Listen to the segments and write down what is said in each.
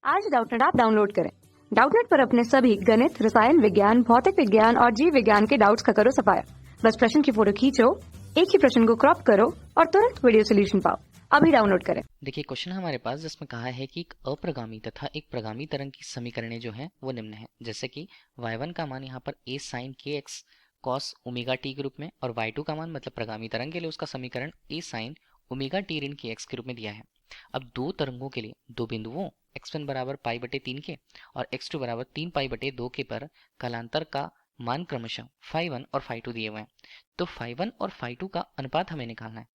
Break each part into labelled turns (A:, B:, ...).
A: आज Doubtnut app download करें। Doubtnut पर अपने सभी गणित, रसायन विज्ञान, भौतिक विज्ञान और जीव विज्ञान के डाउट्स का करो सफाया। बस प्रश्न की फोटो खींचो, एक ही प्रश्न को क्रॉप करो और तुरंत वीडियो सोल्यूशन पाओ। अभी डाउनलोड करें।
B: देखिए क्वेश्चन हमारे पास जिसमें कहा है कि एक अप्रगामी तथा एक प्रगामी तरंग की समीकरणें जो हैं वो निम्न है। जैसे कि y1 का मान यहाँ पर a sin kx cos omega t के रूप में और y2 का मान मतलब प्रगामी तरंग के लिए उसका समीकरण a sin ओमेगा t ऋण kx के रूप में दिया है। अब दो तरंगों के लिए दो बिंदुओं x1 बराबर पाई बटे 3 के और x2 बराबर 3 पाई बटे 2 के पर कालांतर का मान क्रमशः φ1 और φ2 दिए हुए हैं। तो φ1 और φ2 का अनुपात हमें निकालना है।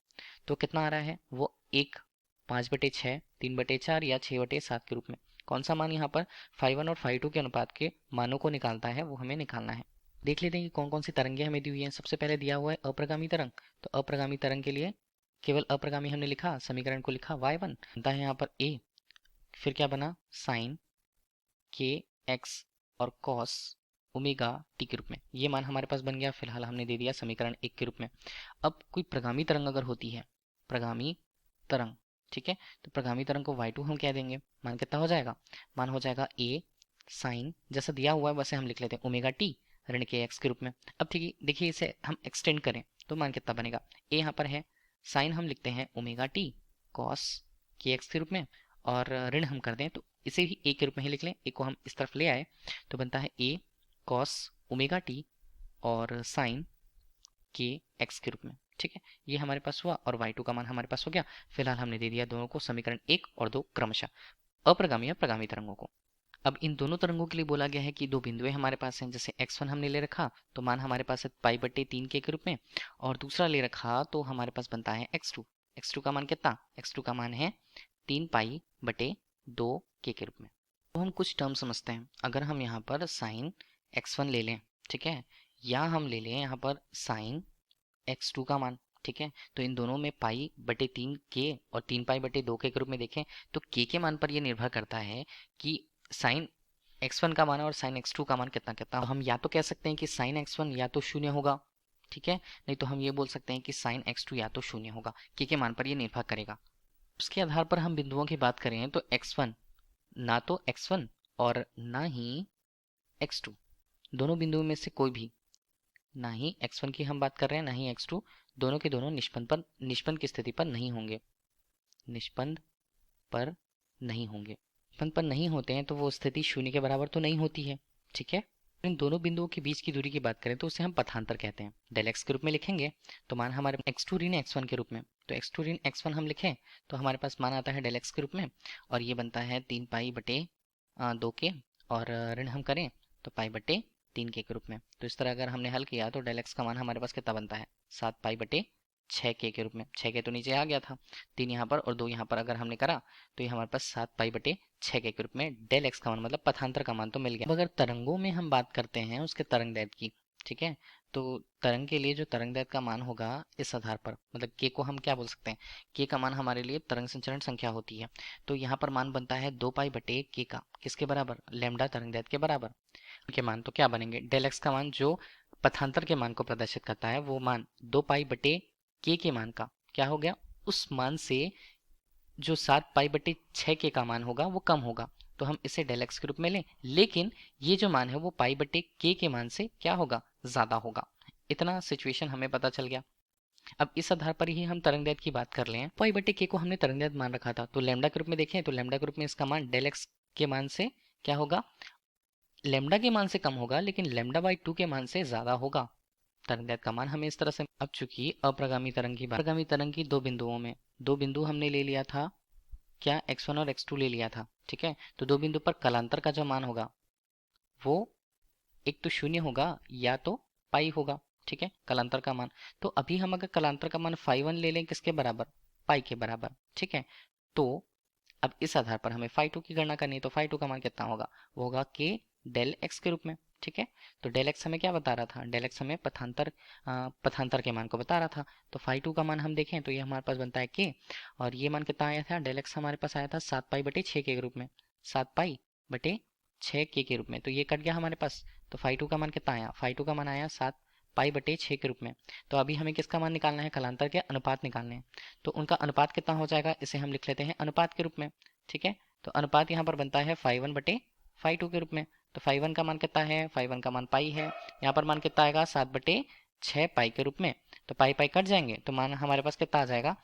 B: तो कितना आ रहा है वो 1/5/6, 3/4 या 6/7 के रूप में कौन सा मान यहाँ पर φ1 और φ2 के अनुपात के मानों को निकालता है वो हमें निकालना है। देख लेते हैं कि कौन कौन सी तरंगें हमें दी हुई हैं। सबसे पहले दिया हुआ है अप्रगामी तरंग। तो अप्रगामी तरंग के लिए केवल अप्रगामी हमने लिखा, समीकरण को लिखा y1 बनता है यहाँ पर a, फिर क्या बना साइन के एक्स और कॉस ओमेगा टी के रूप में। ये मान हमारे पास बन गया, फिलहाल हमने दे दिया समीकरण 1 के रूप में। अब कोई प्रगामी तरंग अगर होती है, प्रगामी तरंग, ठीक है, तो प्रगामी तरंग को y2 हम कह देंगे। मान कितना हो जाएगा, मान हो जाएगा a साइन जैसा दिया हुआ है वैसे हम लिख लेते हैं ओमेगा टी ऋण के एक्स के रूप में। अब ठीक है, देखिए इसे हम एक्सटेंड करें तो मान कितना बनेगा, a यहाँ पर है, साइन हम लिखते हैं ओमेगा टी कॉस के एक्स के रूप में और ऋण हम कर दें तो इसे भी a के रूप में ही लिख लें। a को हम इस तरफ ले आए तो बनता है a कॉस ओमेगा टी और साइन के एक्स के रूप में। ठीक है, ये हमारे पास हुआ और y2 का मान हमारे पास हो गया। फिलहाल हमने दे दिया दोनों को समीकरण 1 और 2 क्रमशः, अप्रगामी और प्रगामी तरंगों को। अब इन दोनों तरंगों के लिए बोला गया है कि दो बिंदुएं हमारे पास हैं। जैसे x1 हमने ले रखा तो मान हमारे पास है पाई बटे 3 के रूप में, और दूसरा ले रखा तो हमारे पास बनता है x2। x2 का मान कितना, x2 का मान है 3 पाई बटे 2 के रूप में। तो हम कुछ टर्म समझते हैं। अगर हम यहाँ पर साइन x1 ले लें, ठीक है, या हम ले लें यहाँ पर साइन x2 का मान, ठीक है, तो इन दोनों में पाई बटे 3 के और 3 पाई बटे 2 के रूप में देखें तो के मान पर यह निर्भर करता है कि साइन x1 का मान और साइन x2 का मान कितना कितना। हम या तो कह सकते हैं कि साइन x1 या तो शून्य होगा, ठीक है, नहीं तो हम ये बोल सकते हैं कि साइन x2 या तो शून्य होगा। के मान पर यह निर्भर करेगा। उसके आधार पर हम बिंदुओं की बात करें तो x1 ना तो x1 और ना ही x2, दोनों बिंदुओं में से कोई भी, ना ही x1 की हम बात कर रहे हैं ना ही x2, दोनों के दोनों निष्पन्न की स्थिति पर नहीं होंगे, निष्पन्न पर नहीं होंगे। निष्पन्न पर नहीं होते हैं तो वो स्थिति शून्य के बराबर तो नहीं होती है, ठीक है। इन दोनों बिंदुओं के बीच की दूरी की बात करें तो उसे हम पथांतर कहते हैं। डेल एक्स के रूप में लिखेंगे तो मान हमारे x2 ऋण x1 के रूप में, तो x2 ऋण x1 हम लिखें तो हमारे पास मान आता है डेल एक्स के रूप में और ये बनता है 3 पाई बटे 2 के, और ऋण हम करें तो पाई बटे 3 के रूप में। तो इस तरह अगर हमने हल किया तो डेल एक्स का मान हमारे पास कितना बनता है 7 पाई बटे 6 के रूप में। 6 के तो नीचे आ गया था, 3 यहाँ पर और 2 यहाँ पर अगर हमने करा तो ये हमारे पास 7 पाई बटे 6 के रूप में डेल एक्स का मान मतलब पथांतर का मान तो मिल गया। अब अगर तरंगों में हम बात करते हैं उसके तरंग दैर्ध्य की, ठीक है, तो तरंग के लिए जो तरंग दैर्ध्य का मान होगा इस आधार पर, मतलब के को हम क्या बोल सकते हैं, के का मान हमारे लिए तरंग संचरण संख्या होती है। तो यहाँ पर मान बनता है 2 पाई बटे के का, किसके बराबर, लैम्डा तरंग दैर्ध्य के बराबर। के मान तो क्या बनेंगे, डेल एक्स का मान जो पथांतर के मान को प्रदर्शित करता है वो मान 2 पाई बटे के मान का क्या हो गया, उस मान से जो 7 पाई बटे 6 के का मान होगा वो कम होगा, तो हम इसे डेल एक्स के रूप में लें। लेकिन ये जो मान है वो पाई बटे के मान से क्या होगा, ज्यादा होगा। इतना सिचुएशन हमें पता चल गया। अब इस आधार पर ही हम तरंग दैर्ध्य की बात कर लें। पाई बटे के को हमने तरंग दैर्ध्य मान रखा था, तो लैम्डा के रूप में देखें तो लैम्डा के रूप में इसका मान डेल एक्स के मान से क्या होगा, लैम्डा के मान से कम होगा लेकिन लैम्डा बाई 2 के मान से ज्यादा होगा। तरंग दैर्ध्य का मान हमें इस तरह से। अब चूंकि अप्रगामी तरंग की बात, अप्रगामी तरंग की दो बिंदुओं में, दो बिंदु हमने ले लिया था क्या, x1 और x2 ले लिया था, ठीक है, तो दो बिंदु पर कलांतर का जो मान होगा वो एक तो शून्य होगा या तो पाई होगा, ठीक है, कलांतर का मान। तो अभी हम अगर कलांतर का मान φ1 ले लें किसके बराबर, पाई के बराबर, ठीक है, तो अब इस आधार पर हमें φ2 की गणना करनी है। तो φ2 का मान कितना होगा, वो होगा के डेल एक्स के रूप में, ठीक है। तो डेल एक्स हमें क्या बता रहा था, डेल एक्स हमें पथांतर के मान को बता रहा था। तो φ2 का मान हम देखें तो ये हमारे पास बनता है के, और ये मान कितना आया था, डेल एक्स हमारे पास आया था 7 पाई बटे 6 के रूप में, 7 पाई बटे 6 के रूप में, तो ये कट गया हमारे पास। तो φ2 का मान कितना आया, φ2 का मान आया 7 पाई बटे 6 के रूप में। तो अभी हमें किसका मान निकालना है, कलांतर के अनुपात निकालने हैं। तो उनका अनुपात कितना हो जाएगा, इसे हम लिख लेते हैं अनुपात के रूप में, ठीक है। तो अनुपात यहाँ पर बनता है 5/1 बटे 5/2 के रूप में। तो 5/1 का मान कितना है, 5/1 का मान पाई है, यहाँ पर मान कितना आएगा 7/6 पाई के रूप में। तो पाई पाई कट जाएंगे तो मान हमारे पास कितना आ जाएगा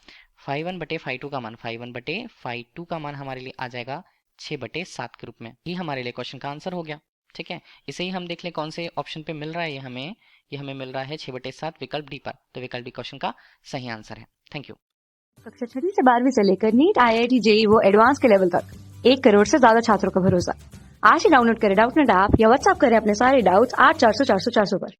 B: 5/1 बटे 5/2 का मान, 5/1 बटे 5/2 का मान हमारे लिए आ जाएगा 6/7 के रूप में। ये हमारे लिए क्वेश्चन का आंसर हो गया। ठीक है, इसे ही हम देख लें कौन से ऑप्शन पे मिल रहा है ये हमें मिल रहा है 6/7 विकल्प डी पर। तो विकल्प डी क्वेश्चन का सही आंसर है। Thank you.
A: कक्षा 6 से 12वीं से लेकर नीट, IIT, JEE वो एडवांस के लेवल तक 1 करोड़ से ज्यादा छात्रों का भरोसा। आज ही डाउनलोड करें डाउटनेट ऐप या व्हाट्सएप करें अपने सारे डाउट्स 8400 400 400 पर।